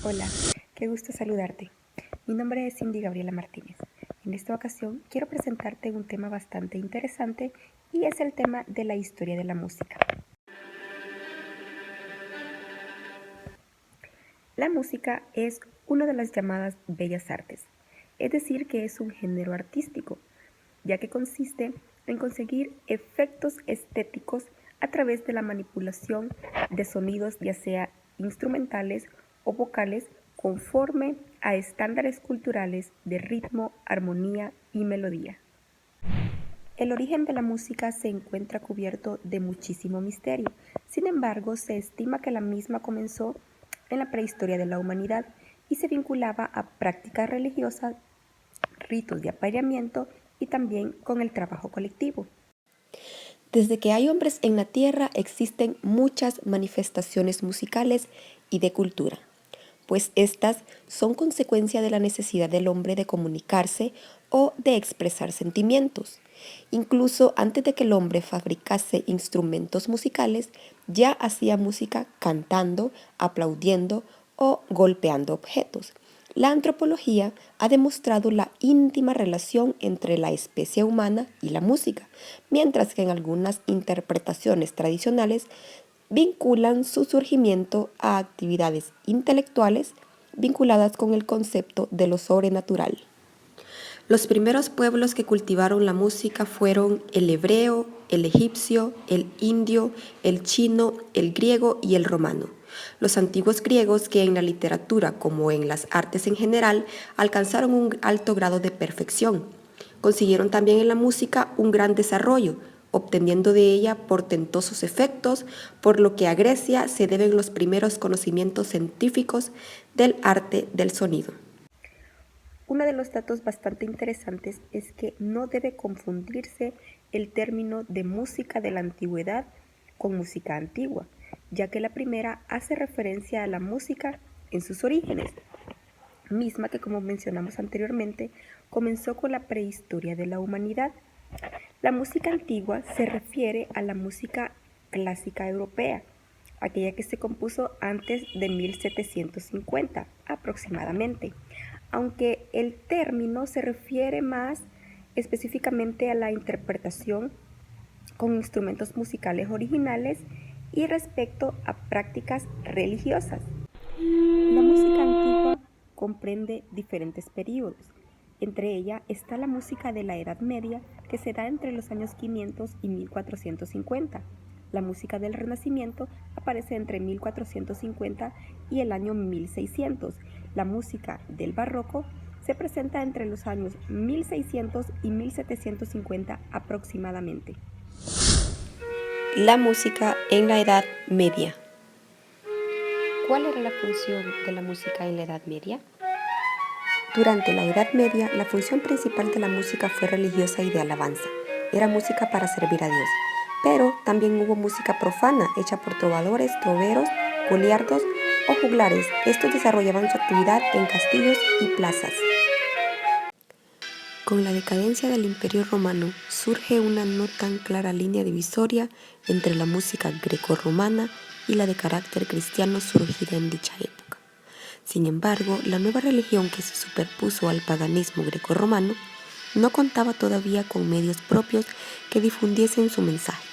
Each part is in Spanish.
Hola, qué gusto saludarte. Mi nombre es Cindy Gabriela Martínez. En esta ocasión quiero presentarte un tema bastante interesante y es el tema de la historia de la música. La música es una de las llamadas bellas artes, es decir, que es un género artístico, ya que consiste en conseguir efectos estéticos a través de la manipulación de sonidos, ya sea instrumentales o vocales, conforme a estándares culturales de ritmo, armonía y melodía. El origen de la música se encuentra cubierto de muchísimo misterio. Sin embargo, se estima que la misma comenzó en la prehistoria de la humanidad y se vinculaba a prácticas religiosas, ritos de apareamiento y también con el trabajo colectivo. Desde que hay hombres en la tierra existen muchas manifestaciones musicales y de cultura, pues estas son consecuencia de la necesidad del hombre de comunicarse o de expresar sentimientos. Incluso antes de que el hombre fabricase instrumentos musicales, ya hacía música cantando, aplaudiendo o golpeando objetos. La antropología ha demostrado la íntima relación entre la especie humana y la música, mientras que en algunas interpretaciones tradicionales vinculan su surgimiento a actividades intelectuales vinculadas con el concepto de lo sobrenatural. Los primeros pueblos que cultivaron la música fueron el hebreo, el egipcio, el indio, el chino, el griego y el romano. Los antiguos griegos, que en la literatura como en las artes en general alcanzaron un alto grado de perfección, consiguieron también en la música un gran desarrollo, obteniendo de ella portentosos efectos, por lo que a Grecia se deben los primeros conocimientos científicos del arte del sonido. Uno de los datos bastante interesantes es que no debe confundirse el término de música de la antigüedad con música antigua, ya que la primera hace referencia a la música en sus orígenes, misma que, como mencionamos anteriormente, comenzó con la prehistoria de la humanidad. La música antigua se refiere a la música clásica europea, aquella que se compuso antes de 1750 aproximadamente, aunque el término se refiere más específicamente a la interpretación con instrumentos musicales originales y respecto a prácticas religiosas. La música antigua comprende diferentes períodos. Entre ellas está la música de la Edad Media, que se da entre los años 500 y 1450. La música del Renacimiento aparece entre 1450 y el año 1600. La música del Barroco se presenta entre los años 1600 y 1750 aproximadamente. La música en la Edad Media. ¿Cuál era la función de la música en la Edad Media? Durante la Edad Media, la función principal de la música fue religiosa y de alabanza. Era música para servir a Dios. Pero también hubo música profana, hecha por trovadores, troveros, goliardos o juglares. Estos desarrollaban su actividad en castillos y plazas. Con la decadencia del Imperio Romano surge una no tan clara línea divisoria entre la música grecorromana y la de carácter cristiano surgida en dicha época. Sin embargo, la nueva religión que se superpuso al paganismo grecorromano no contaba todavía con medios propios que difundiesen su mensaje,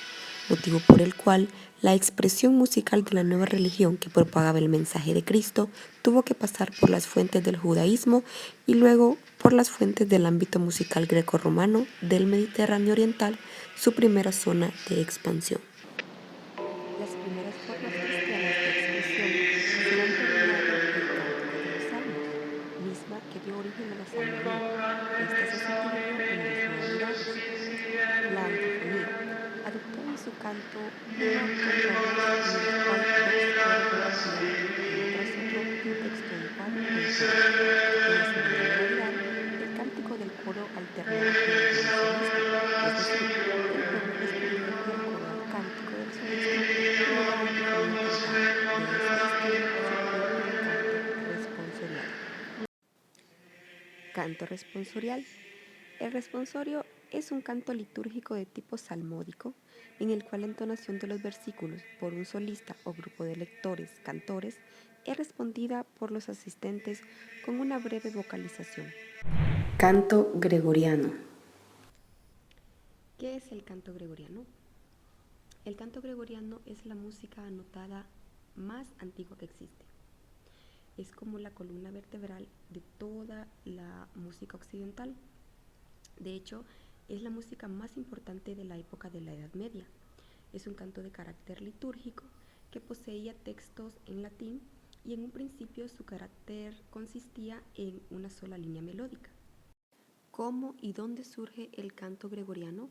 motivo por el cual la expresión musical de la nueva religión que propagaba el mensaje de Cristo tuvo que pasar por las fuentes del judaísmo y luego por las fuentes del ámbito musical grecorromano del Mediterráneo oriental, su primera zona de expansión. Las primeras formas cristianas de expresión serán por un lado el cántico de los salmos, misma que dio origen a la psalmodía. Esta se subdividió en dos modalidades. La antifonía adoptó en su canto una contravoz en el cual dos coros repetían uno tras otro un texto igual en todos. En la segunda modalidad, el cántico del coro alternaba con el del solista, es decir, el pueblo respondía y el coro al cántico del solista y luego la antifonía cantaba. De este estilo surgió el canto responsorial. Canto responsorial. El responsorio es un canto litúrgico de tipo salmódico en el cual la entonación de los versículos por un solista o grupo de lectores, cantores, es respondida por los asistentes con una breve vocalización. Canto gregoriano. ¿Qué es el canto gregoriano? El canto gregoriano es la música anotada más antigua que existe. Es como la columna vertebral de toda la música occidental. De hecho, es la música más importante de la época de la Edad Media. Es un canto de carácter litúrgico que poseía textos en latín y en un principio su carácter consistía en una sola línea melódica. ¿Cómo y dónde surge el canto gregoriano?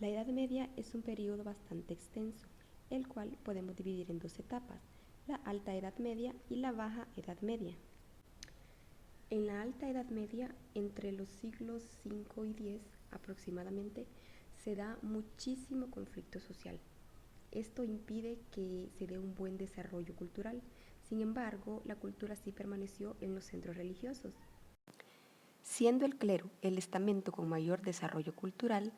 La Edad Media es un periodo bastante extenso, el cual podemos dividir en dos etapas, la Alta Edad Media y la Baja Edad Media. En la Alta Edad Media, entre los siglos V y X aproximadamente, se da muchísimo conflicto social. Esto impide que se dé un buen desarrollo cultural. Sin embargo, la cultura sí permaneció en los centros religiosos. Siendo el clero el estamento con mayor desarrollo cultural,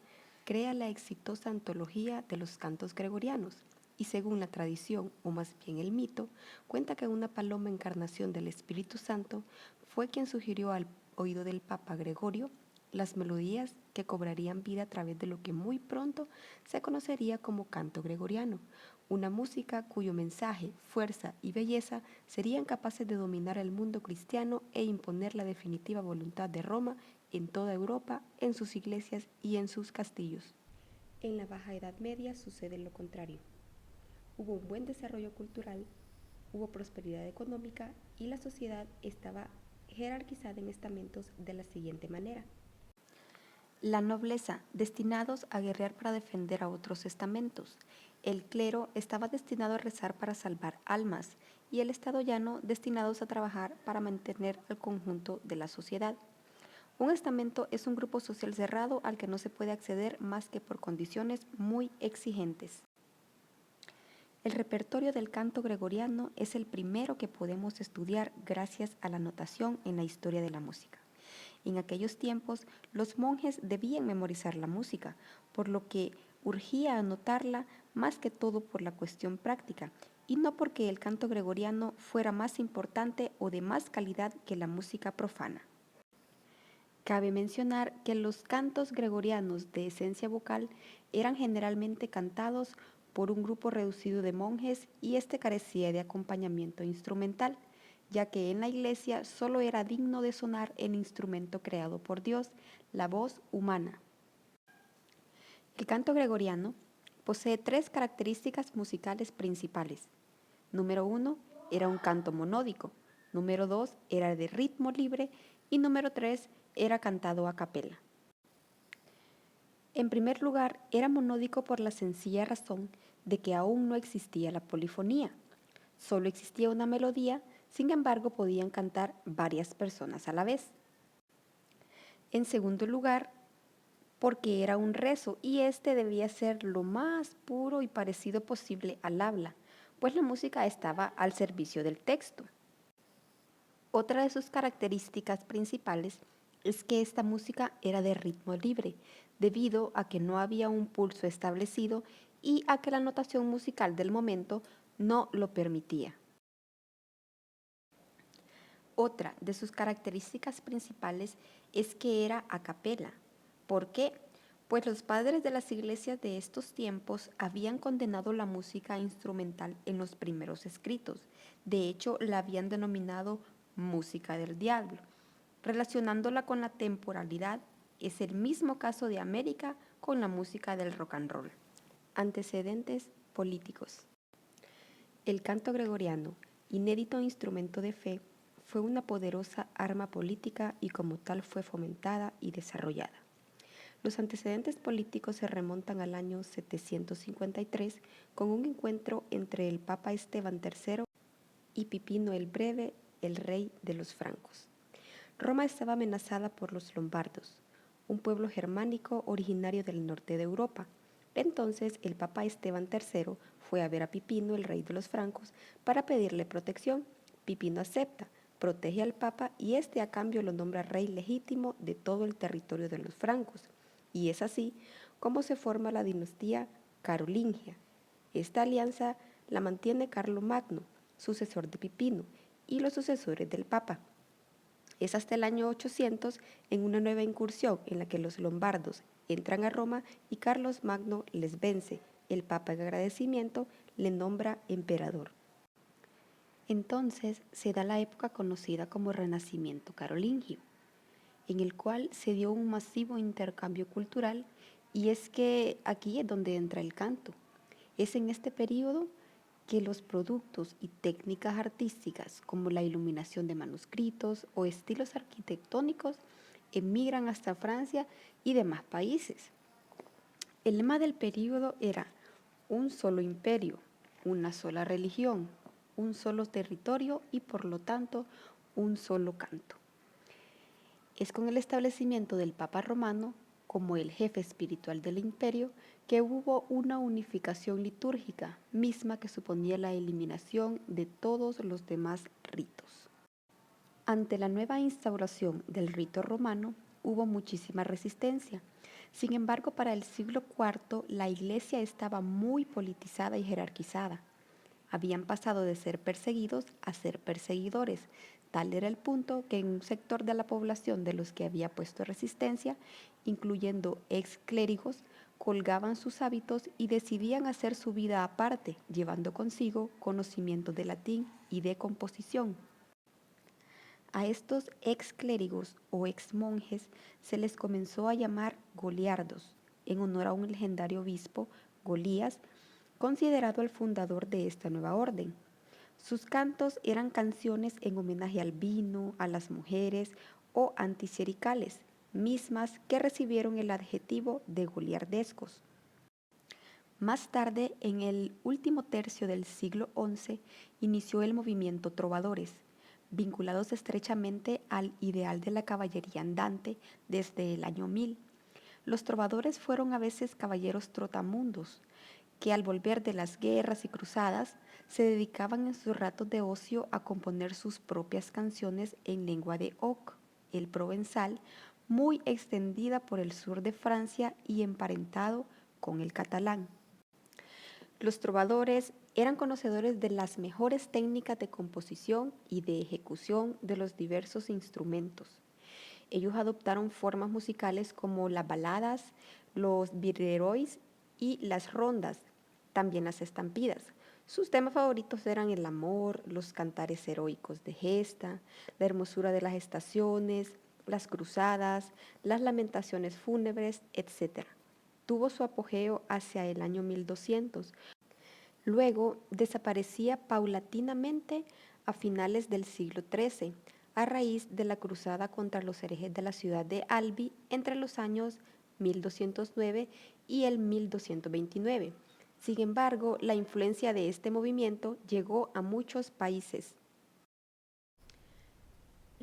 crea la exitosa antología de los cantos gregorianos y según la tradición, o más bien el mito, cuenta que una paloma encarnación del Espíritu Santo fue quien sugirió al oído del Papa Gregorio las melodías que cobrarían vida a través de lo que muy pronto se conocería como canto gregoriano, una música cuyo mensaje, fuerza y belleza serían capaces de dominar el mundo cristiano e imponer la definitiva voluntad de Roma en toda Europa, en sus iglesias y en sus castillos. En la Baja Edad Media sucede lo contrario. Hubo un buen desarrollo cultural, hubo prosperidad económica y la sociedad estaba jerarquizada en estamentos de la siguiente manera. La nobleza, destinados a guerrear para defender a otros estamentos. El clero estaba destinado a rezar para salvar almas y el estado llano destinados a trabajar para mantener al conjunto de la sociedad. Un estamento es un grupo social cerrado al que no se puede acceder más que por condiciones muy exigentes. El repertorio del canto gregoriano es el primero que podemos estudiar gracias a la notación en la historia de la música. En aquellos tiempos, los monjes debían memorizar la música, por lo que urgía anotarla más que todo por la cuestión práctica, y no porque el canto gregoriano fuera más importante o de más calidad que la música profana. Cabe mencionar que los cantos gregorianos de esencia vocal eran generalmente cantados por un grupo reducido de monjes y este carecía de acompañamiento instrumental, ya que en la iglesia solo era digno de sonar el instrumento creado por Dios, la voz humana. El canto gregoriano posee tres características musicales principales. Número 1, era un canto monódico. Número 2, era de ritmo libre. Y número 3, era cantado a capela. En primer lugar, era monódico por la sencilla razón de que aún no existía la polifonía. Solo existía una melodía, sin embargo podían cantar varias personas a la vez. En segundo lugar, porque era un rezo y este debía ser lo más puro y parecido posible al habla, pues la música estaba al servicio del texto. Otra de sus características principales es que esta música era de ritmo libre, debido a que no había un pulso establecido y a que la notación musical del momento no lo permitía. Otra de sus características principales es que era a capela. ¿Por qué? Pues los padres de las iglesias de estos tiempos habían condenado la música instrumental en los primeros escritos. De hecho, la habían denominado música del diablo. Relacionándola con la temporalidad, es el mismo caso de América con la música del rock and roll. Antecedentes políticos. El canto gregoriano, inédito instrumento de fe, fue una poderosa arma política y como tal fue fomentada y desarrollada. Los antecedentes políticos se remontan al año 753 con un encuentro entre el Papa Esteban III y Pipino el Breve, el rey de los francos. Roma estaba amenazada por los lombardos, un pueblo germánico originario del norte de Europa. Entonces el Papa Esteban III fue a ver a Pipino, el rey de los francos, para pedirle protección. Pipino acepta, protege al Papa y este a cambio lo nombra rey legítimo de todo el territorio de los francos. Y es así como se forma la dinastía carolingia. Esta alianza la mantiene Carlomagno, sucesor de Pipino, y los sucesores del Papa. Es hasta el año 800, en una nueva incursión en la que los lombardos entran a Roma y Carlos Magno les vence. El Papa, en agradecimiento, le nombra emperador. Entonces se da la época conocida como Renacimiento carolingio, en el cual se dio un masivo intercambio cultural, y es que aquí es donde entra el canto. Es en este periodo que los productos y técnicas artísticas como la iluminación de manuscritos o estilos arquitectónicos emigran hasta Francia y demás países. El lema del periodo era un solo imperio, una sola religión, un solo territorio y por lo tanto un solo canto. Es con el establecimiento del Papa Romano como el jefe espiritual del imperio que hubo una unificación litúrgica, misma que suponía la eliminación de todos los demás ritos. Ante la nueva instauración del rito romano hubo muchísima resistencia. Sin embargo, para el siglo IV la Iglesia estaba muy politizada y jerarquizada. Habían pasado de ser perseguidos a ser perseguidores. Tal era el punto que en un sector de la población de los que había puesto resistencia, incluyendo ex clérigos, colgaban sus hábitos y decidían hacer su vida aparte, llevando consigo conocimiento de latín y de composición. A estos ex clérigos o ex monjes se les comenzó a llamar goliardos, en honor a un legendario obispo, Golías, considerado el fundador de esta nueva orden. Sus cantos eran canciones en homenaje al vino, a las mujeres o anticlericales, mismas que recibieron el adjetivo de goliardescos. Más tarde, en el último tercio del siglo XI, inició el movimiento Trovadores, vinculados estrechamente al ideal de la caballería andante desde el año 1000. Los trovadores fueron a veces caballeros trotamundos, que al volver de las guerras y cruzadas se dedicaban en sus ratos de ocio a componer sus propias canciones en lengua de Oc, el provenzal, muy extendida por el sur de Francia y emparentado con el catalán. Los trovadores eran conocedores de las mejores técnicas de composición y de ejecución de los diversos instrumentos. Ellos adoptaron formas musicales como las baladas, los birrerois y las rondas, también las estampidas. Sus temas favoritos eran el amor, los cantares heroicos de gesta, la hermosura de las estaciones, las cruzadas, las lamentaciones fúnebres, etc. Tuvo su apogeo hacia el año 1200. Luego desaparecía paulatinamente a finales del siglo XIII, a raíz de la cruzada contra los herejes de la ciudad de Albi entre los años 1209 y el 1229. Sin embargo, la influencia de este movimiento llegó a muchos países.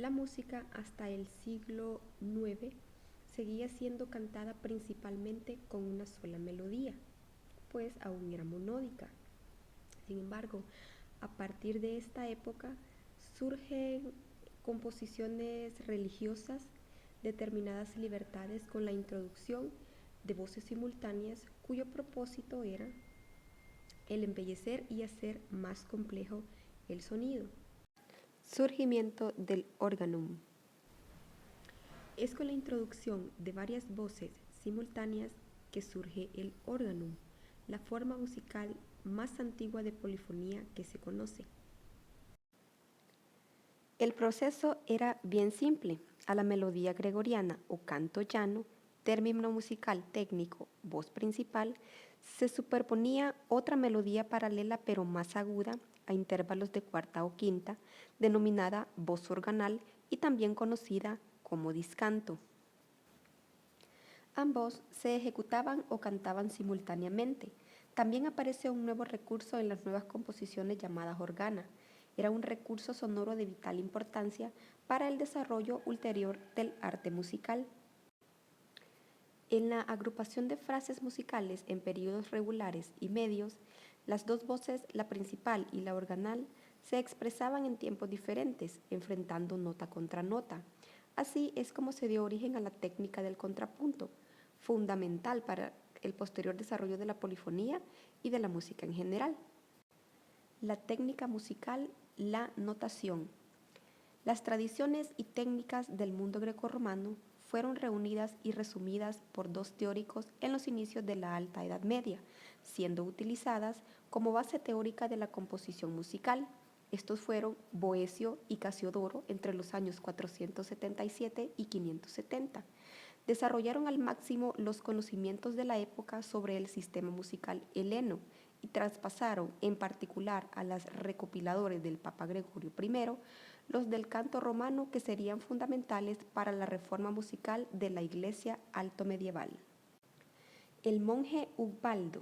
La música hasta el siglo IX seguía siendo cantada principalmente con una sola melodía, pues aún era monódica. Sin embargo, a partir de esta época surgen composiciones religiosas, determinadas libertades con la introducción de voces simultáneas cuyo propósito era el embellecer y hacer más complejo el sonido. Surgimiento del organum. Es con la introducción de varias voces simultáneas que surge el organum, la forma musical más antigua de polifonía que se conoce. El proceso era bien simple. A la melodía gregoriana o canto llano, término musical técnico, voz principal, se superponía otra melodía paralela pero más aguda a intervalos de cuarta o quinta, denominada voz organal y también conocida como discanto. Ambos se ejecutaban o cantaban simultáneamente. También aparece un nuevo recurso en las nuevas composiciones llamadas organa. Era un recurso sonoro de vital importancia para el desarrollo ulterior del arte musical. En la agrupación de frases musicales en periodos regulares y medios, las dos voces, la principal y la organal, se expresaban en tiempos diferentes, enfrentando nota contra nota. Así es como se dio origen a la técnica del contrapunto, fundamental para el posterior desarrollo de la polifonía y de la música en general. La técnica musical, la notación. Las tradiciones y técnicas del mundo grecorromano fueron reunidas y resumidas por dos teóricos en los inicios de la Alta Edad Media, siendo utilizadas como base teórica de la composición musical. Estos fueron Boecio y Casiodoro entre los años 477 y 570. Desarrollaron al máximo los conocimientos de la época sobre el sistema musical heleno y traspasaron en particular a los recopiladores del Papa Gregorio I los del canto romano que serían fundamentales para la reforma musical de la Iglesia altomedieval. El monje Ubaldo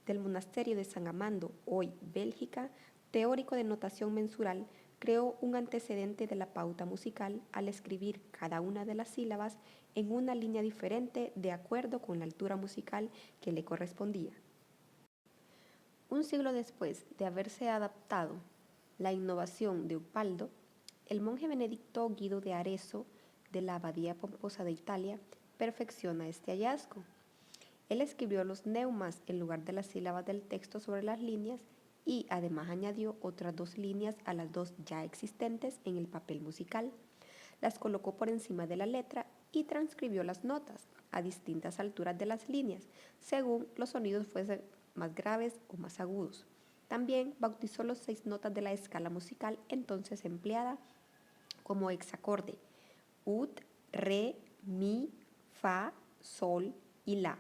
del monasterio de San Amando, hoy Bélgica, teórico de notación mensural, creó un antecedente de la pauta musical al escribir cada una de las sílabas en una línea diferente de acuerdo con la altura musical que le correspondía. Un siglo después de haberse adaptado la innovación de Ubaldo, el monje benedicto Guido de Arezzo, de la Abadía Pomposa de Italia, perfecciona este hallazgo. Él escribió los neumas en lugar de las sílabas del texto sobre las líneas y además añadió otras 2 líneas a las 2 ya existentes en el papel musical. Las colocó por encima de la letra y transcribió las notas a distintas alturas de las líneas, según los sonidos fuesen más graves o más agudos. También bautizó los 6 notas de la escala musical entonces empleada como hexacorde: ud, re, mi, fa, sol y la.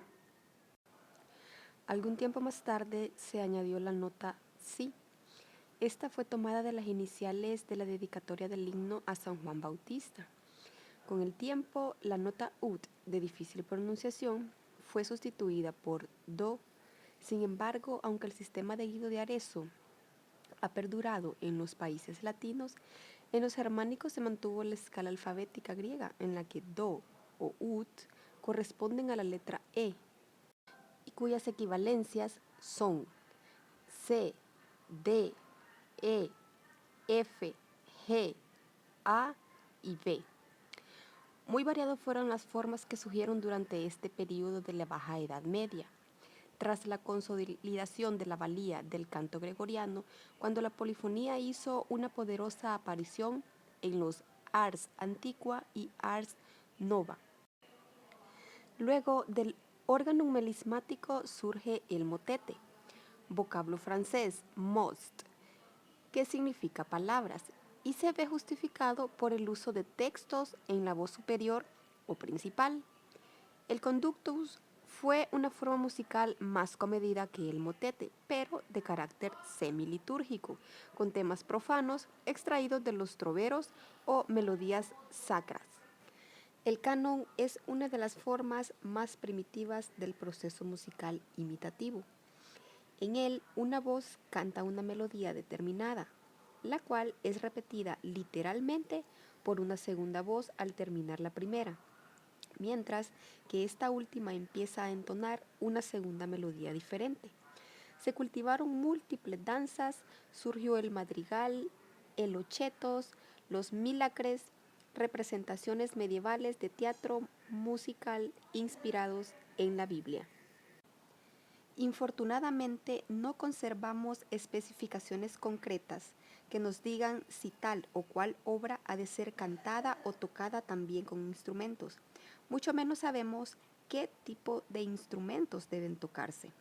Algún tiempo más tarde se añadió la nota si. Esta fue tomada de las iniciales de la dedicatoria del himno a San Juan Bautista. Con el tiempo, la nota ud, de difícil pronunciación, fue sustituida por do. Sin embargo, aunque el sistema de Guido de Arezzo ha perdurado en los países latinos, en los germánicos se mantuvo la escala alfabética griega, en la que do o ud corresponden a la letra e, y cuyas equivalencias son C, D, E, F, G, A y B. Muy variadas fueron las formas que surgieron durante este período de la Baja Edad Media. Tras la consolidación de la valía del canto gregoriano, cuando la polifonía hizo una poderosa aparición en los ars antiqua y ars nova. Luego del órgano melismático surge el motete, vocablo francés most, que significa palabras, y se ve justificado por el uso de textos en la voz superior o principal. El conductus fue una forma musical más comedida que el motete, pero de carácter semilitúrgico, con temas profanos extraídos de los troveros o melodías sacras. El canon es una de las formas más primitivas del proceso musical imitativo. En él, una voz canta una melodía determinada, la cual es repetida literalmente por una segunda voz al terminar la primera, mientras que esta última empieza a entonar una segunda melodía diferente. Se cultivaron múltiples danzas, surgió el madrigal, el ochetos, los milacres, representaciones medievales de teatro musical inspirados en la Biblia. Infortunadamente, no conservamos especificaciones concretas que nos digan si tal o cual obra ha de ser cantada o tocada también con instrumentos. Mucho menos sabemos qué tipo de instrumentos deben tocarse.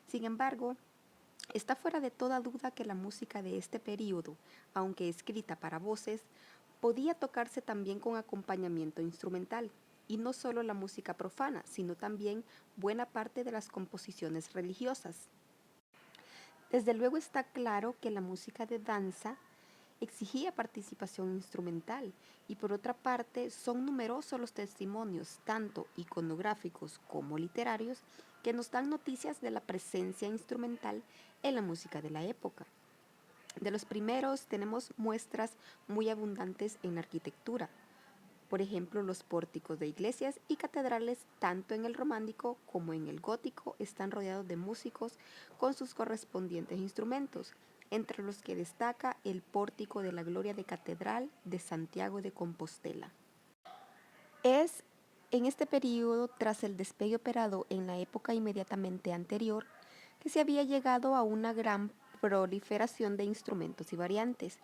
Sin embargo, está fuera de toda duda que la música de este período, aunque escrita para voces, podía tocarse también con acompañamiento instrumental. Y no solo la música profana, sino también buena parte de las composiciones religiosas. Desde luego está claro que la música de danza exigía participación instrumental y por otra parte son numerosos los testimonios, tanto iconográficos como literarios, que nos dan noticias de la presencia instrumental en la música de la época. De los primeros tenemos muestras muy abundantes en la arquitectura. Por ejemplo, los pórticos de iglesias y catedrales, tanto en el románico como en el gótico, están rodeados de músicos con sus correspondientes instrumentos, entre los que destaca el pórtico de la Gloria de Catedral de Santiago de Compostela. Es en este período, tras el despegue operado en la época inmediatamente anterior, que se había llegado a una gran proliferación de instrumentos y variantes.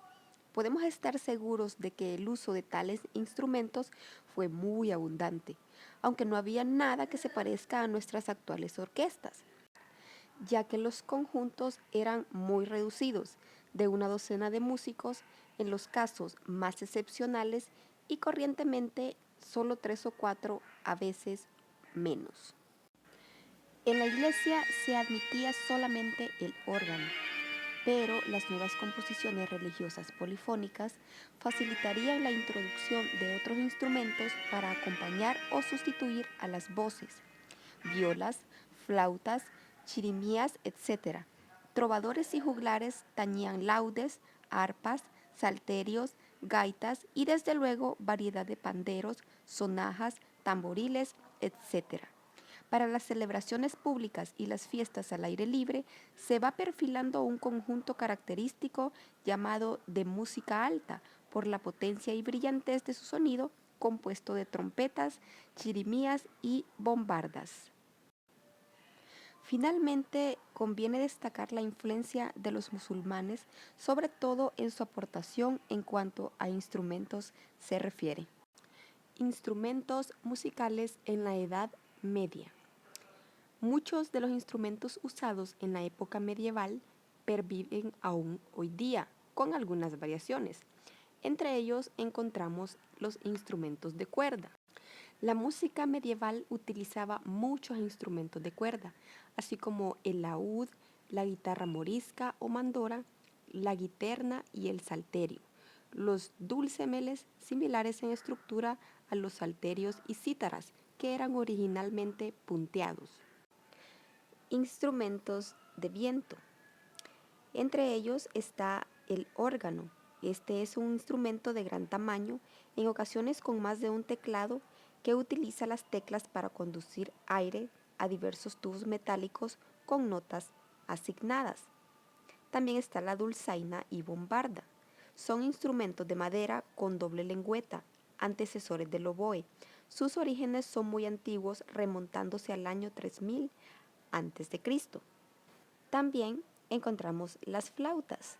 Podemos estar seguros de que el uso de tales instrumentos fue muy abundante, aunque no había nada que se parezca a nuestras actuales orquestas, ya que los conjuntos eran muy reducidos, de una docena de músicos, en los casos más excepcionales, y corrientemente solo 3 o 4, a veces menos. En la iglesia se admitía solamente el órgano, pero las nuevas composiciones religiosas polifónicas facilitarían la introducción de otros instrumentos para acompañar o sustituir a las voces, violas, flautas, chirimías, etc. Trovadores y juglares tañían laudes, arpas, salterios, gaitas y desde luego variedad de panderos, sonajas, tamboriles, etc. Para las celebraciones públicas y las fiestas al aire libre se va perfilando un conjunto característico llamado de música alta por la potencia y brillantez de su sonido, compuesto de trompetas, chirimías y bombardas. Finalmente, conviene destacar la influencia de los musulmanes, sobre todo en su aportación en cuanto a instrumentos se refiere. Instrumentos musicales en la Edad Media. Muchos de los instrumentos usados en la época medieval perviven aún hoy día, con algunas variaciones. Entre ellos encontramos los instrumentos de cuerda. La música medieval utilizaba muchos instrumentos de cuerda, así como el laúd, la guitarra morisca o mandora, la guiterna y el salterio. Los dulcemeles, similares en estructura a los salterios y cítaras, que eran originalmente punteados. Instrumentos de viento. Entre ellos está el órgano. Este es un instrumento de gran tamaño, en ocasiones con más de un teclado, que utiliza las teclas para conducir aire a diversos tubos metálicos con notas asignadas. También está la dulzaina y bombarda. Son instrumentos de madera con doble lengüeta, antecesores del oboe. Sus orígenes son muy antiguos, remontándose al año 3000 a.C. También encontramos las flautas.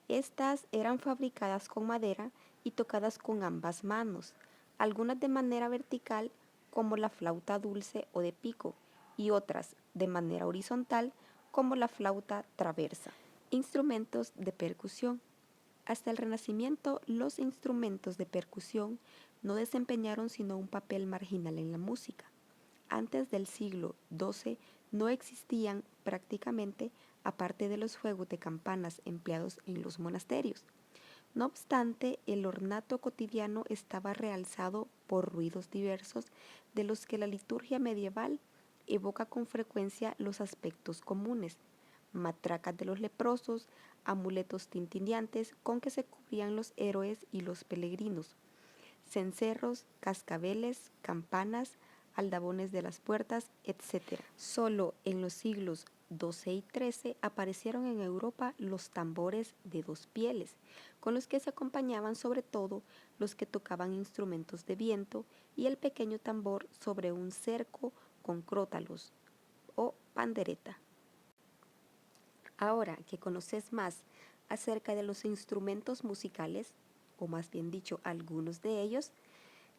Estas eran fabricadas con madera y tocadas con ambas manos, algunas de manera vertical como la flauta dulce o de pico y otras de manera horizontal como la flauta traversa. Instrumentos de percusión. Hasta el Renacimiento, los instrumentos de percusión no desempeñaron sino un papel marginal en la música. Antes del siglo XII no existían prácticamente, aparte de los juegos de campanas empleados en los monasterios. No obstante, el ornato cotidiano estaba realzado por ruidos diversos de los que la liturgia medieval evoca con frecuencia los aspectos comunes: matracas de los leprosos, amuletos tintineantes con que se cubrían los héroes y los peregrinos, cencerros, cascabeles, campanas, aldabones de las puertas, etc. Solo en los siglos XII y XIII aparecieron en Europa los tambores de 2 pieles, con los que se acompañaban sobre todo los que tocaban instrumentos de viento, y el pequeño tambor sobre un cerco con crótalos o pandereta. Ahora que conoces más acerca de los instrumentos musicales, o más bien dicho, algunos de ellos,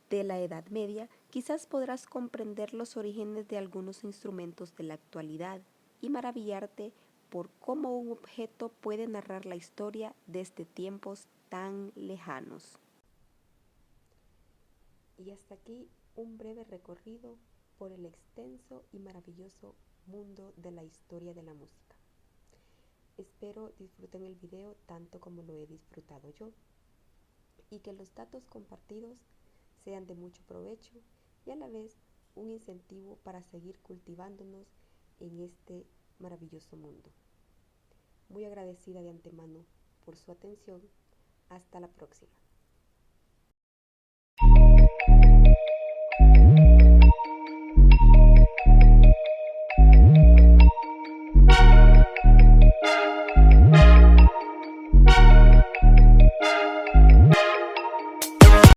de la Edad Media, quizás podrás comprender los orígenes de algunos instrumentos de la actualidad y maravillarte por cómo un objeto puede narrar la historia desde tiempos tan lejanos. Y hasta aquí un breve recorrido por el extenso y maravilloso mundo de la historia de la música. Espero disfruten el video tanto como lo he disfrutado yo, y que los datos compartidos sean de mucho provecho y a la vez un incentivo para seguir cultivándonos en este maravilloso mundo. Muy agradecida de antemano por su atención. Hasta la próxima.